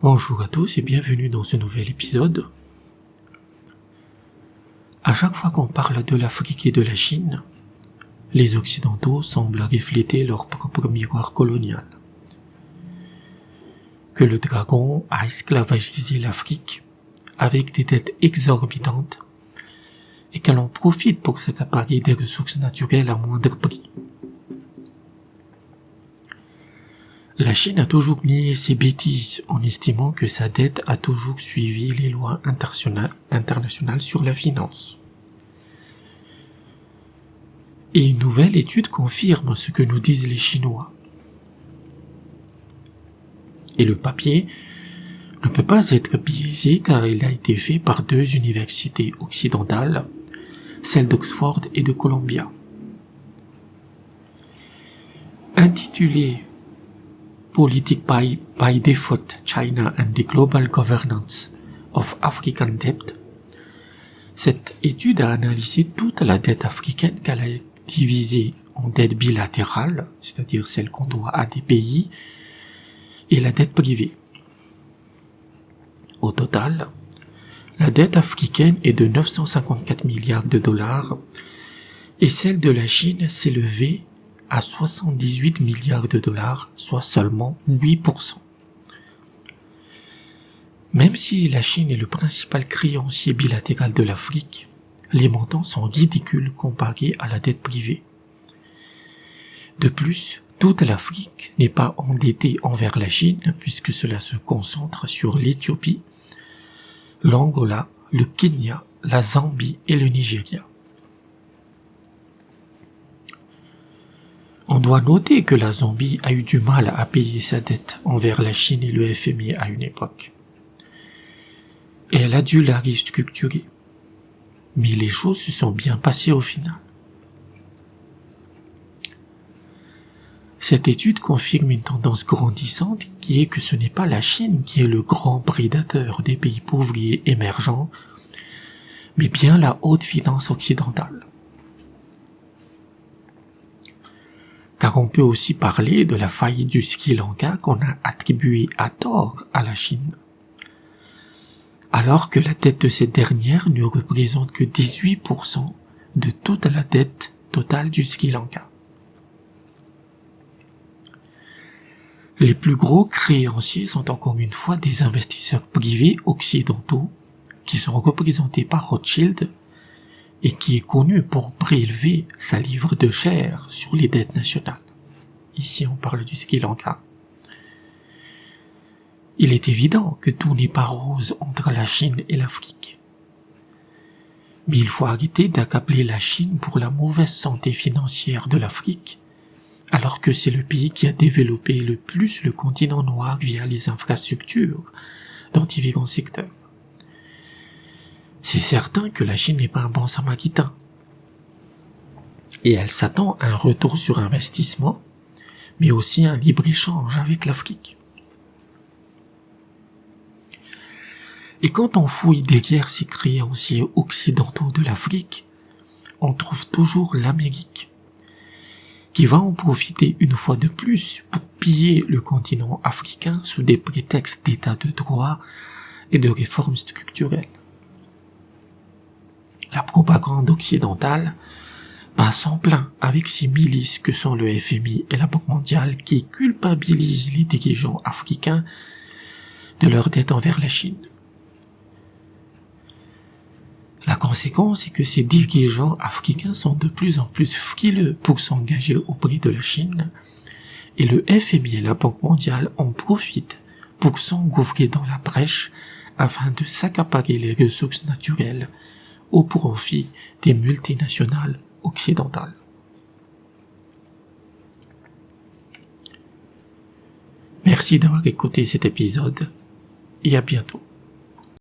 Bonjour à tous et bienvenue dans ce nouvel épisode. À chaque fois qu'on parle de l'Afrique et de la Chine, les Occidentaux semblent refléter leur propre miroir colonial. Que le dragon a esclavagisé l'Afrique avec des dettes exorbitantes et qu'elle en profite pour s'accaparer des ressources naturelles à moindre prix. La Chine a toujours nié ces bêtises en estimant que sa dette a toujours suivi les lois internationales sur la finance. Et une nouvelle étude confirme ce que nous disent les Chinois. Et le papier ne peut pas être biaisé car il a été fait par deux universités occidentales, celles d'Oxford et de Columbia. Intitulé Politic by Default, China and the Global Governance of African Debt, cette étude a analysé toute la dette africaine qu'elle a divisée en dette bilatérale, c'est-à-dire celle qu'on doit à des pays, et la dette privée. Au total, la dette africaine est de 954 milliards de dollars et celle de la Chine s'est élevée à 78 milliards de dollars, soit seulement 8%. Même si la Chine est le principal créancier bilatéral de l'Afrique, les montants sont ridicules comparés à la dette privée. De plus, toute l'Afrique n'est pas endettée envers la Chine puisque cela se concentre sur l'Éthiopie, l'Angola, le Kenya, la Zambie et le Nigeria. On doit noter que la Zambie a eu du mal à payer sa dette envers la Chine et le FMI à une époque. Et elle a dû la restructurer. Mais les choses se sont bien passées au final. Cette étude confirme une tendance grandissante qui est que ce n'est pas la Chine qui est le grand prédateur des pays pauvres et émergents, mais bien la haute finance occidentale. Car on peut aussi parler de la faillite du Sri Lanka qu'on a attribuée à tort à la Chine, alors que la dette de cette dernière ne représente que 18% de toute la dette totale du Sri Lanka. Les plus gros créanciers sont encore une fois des investisseurs privés occidentaux qui sont représentés par Rothschild et qui est connu pour prélever sa livre de chair sur les dettes nationales. Ici, on parle du Sri Lanka. Il est évident que tout n'est pas rose entre la Chine et l'Afrique. Mais il faut arrêter d'accabler la Chine pour la mauvaise santé financière de l'Afrique, alors que c'est le pays qui a développé le plus le continent noir via les infrastructures dans différents secteurs. C'est certain que la Chine n'est pas un bon samaritain. Et elle s'attend à un retour sur investissement, mais aussi à un libre-échange avec l'Afrique. Et quand on fouille derrière ces créanciers occidentaux de l'Afrique, on trouve toujours l'Amérique, qui va en profiter une fois de plus pour piller le continent africain sous des prétextes d'état de droit et de réformes structurelles. La propagande occidentale passe en plein avec ces milices que sont le FMI et la Banque mondiale qui culpabilisent les dirigeants africains de leur dette envers la Chine. La conséquence est que ces dirigeants africains sont de plus en plus frileux pour s'engager auprès de la Chine et le FMI et la Banque mondiale en profitent pour s'engouffrer dans la brèche afin de s'accaparer les ressources naturelles au profit des multinationales occidentales. Merci d'avoir écouté cet épisode et à bientôt.